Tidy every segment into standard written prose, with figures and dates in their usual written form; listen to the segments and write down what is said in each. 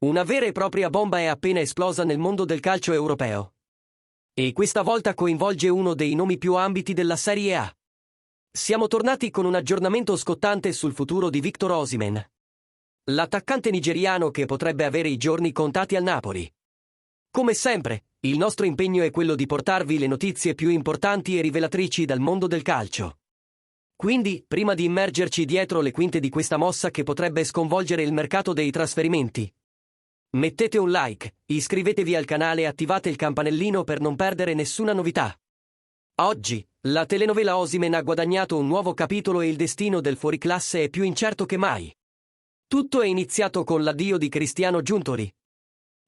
Una vera e propria bomba è appena esplosa nel mondo del calcio europeo. E questa volta coinvolge uno dei nomi più ambiti della Serie A. Siamo tornati con un aggiornamento scottante sul futuro di Victor Osimhen, l'attaccante nigeriano che potrebbe avere i giorni contati al Napoli. Come sempre, il nostro impegno è quello di portarvi le notizie più importanti e rivelatrici dal mondo del calcio. Quindi, prima di immergerci dietro le quinte di questa mossa che potrebbe sconvolgere il mercato dei trasferimenti, mettete un like, iscrivetevi al canale e attivate il campanellino per non perdere nessuna novità. Oggi, la telenovela Osimhen ha guadagnato un nuovo capitolo e il destino del fuoriclasse è più incerto che mai. Tutto è iniziato con l'addio di Cristiano Giuntoli,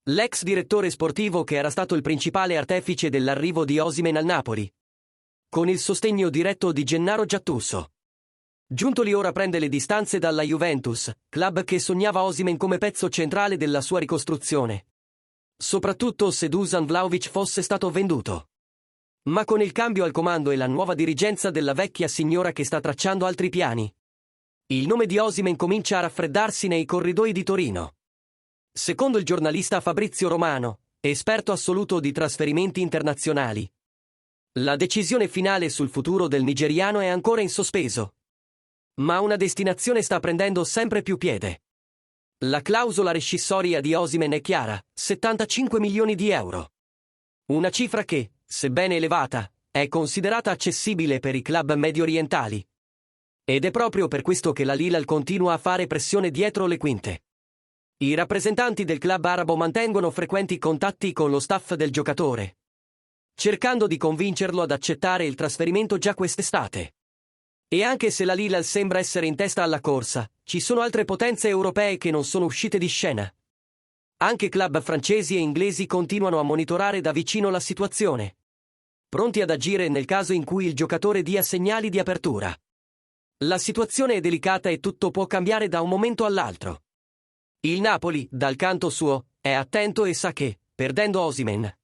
l'ex direttore sportivo che era stato il principale artefice dell'arrivo di Osimhen al Napoli, con il sostegno diretto di Gennaro Gattuso. Giuntoli ora prende le distanze dalla Juventus, club che sognava Osimhen come pezzo centrale della sua ricostruzione, soprattutto se Dusan Vlahovic fosse stato venduto. Ma con il cambio al comando e la nuova dirigenza della vecchia signora che sta tracciando altri piani, il nome di Osimhen comincia a raffreddarsi nei corridoi di Torino. Secondo il giornalista Fabrizio Romano, esperto assoluto di trasferimenti internazionali, la decisione finale sul futuro del nigeriano è ancora in sospeso. Ma una destinazione sta prendendo sempre più piede. La clausola rescissoria di Osimhen è chiara, 75 milioni di euro. Una cifra che, sebbene elevata, è considerata accessibile per i club mediorientali. Ed è proprio per questo che l'Al-Hilal continua a fare pressione dietro le quinte. I rappresentanti del club arabo mantengono frequenti contatti con lo staff del giocatore, cercando di convincerlo ad accettare il trasferimento già quest'estate. E anche se l'Al-Hilal sembra essere in testa alla corsa, ci sono altre potenze europee che non sono uscite di scena. Anche club francesi e inglesi continuano a monitorare da vicino la situazione, pronti ad agire nel caso in cui il giocatore dia segnali di apertura. La situazione è delicata e tutto può cambiare da un momento all'altro. Il Napoli, dal canto suo, è attento e sa che, perdendo Osimhen,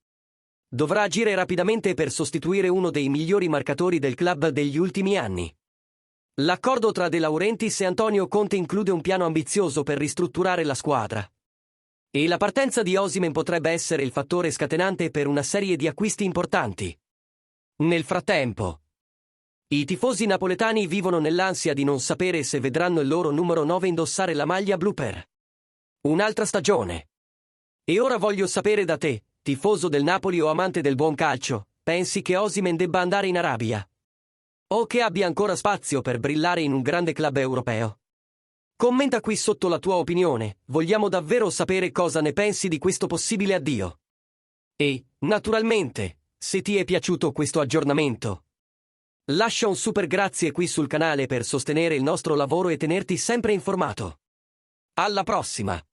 dovrà agire rapidamente per sostituire uno dei migliori marcatori del club degli ultimi anni. L'accordo tra De Laurentiis e Antonio Conte include un piano ambizioso per ristrutturare la squadra. E la partenza di Osimhen potrebbe essere il fattore scatenante per una serie di acquisti importanti. Nel frattempo, i tifosi napoletani vivono nell'ansia di non sapere se vedranno il loro numero 9 indossare la maglia blu per un'altra stagione. E ora voglio sapere da te, tifoso del Napoli o amante del buon calcio, pensi che Osimhen debba andare in Arabia? O che abbia ancora spazio per brillare in un grande club europeo? Commenta qui sotto la tua opinione, vogliamo davvero sapere cosa ne pensi di questo possibile addio. E, naturalmente, se ti è piaciuto questo aggiornamento, lascia un super grazie qui sul canale per sostenere il nostro lavoro e tenerti sempre informato. Alla prossima!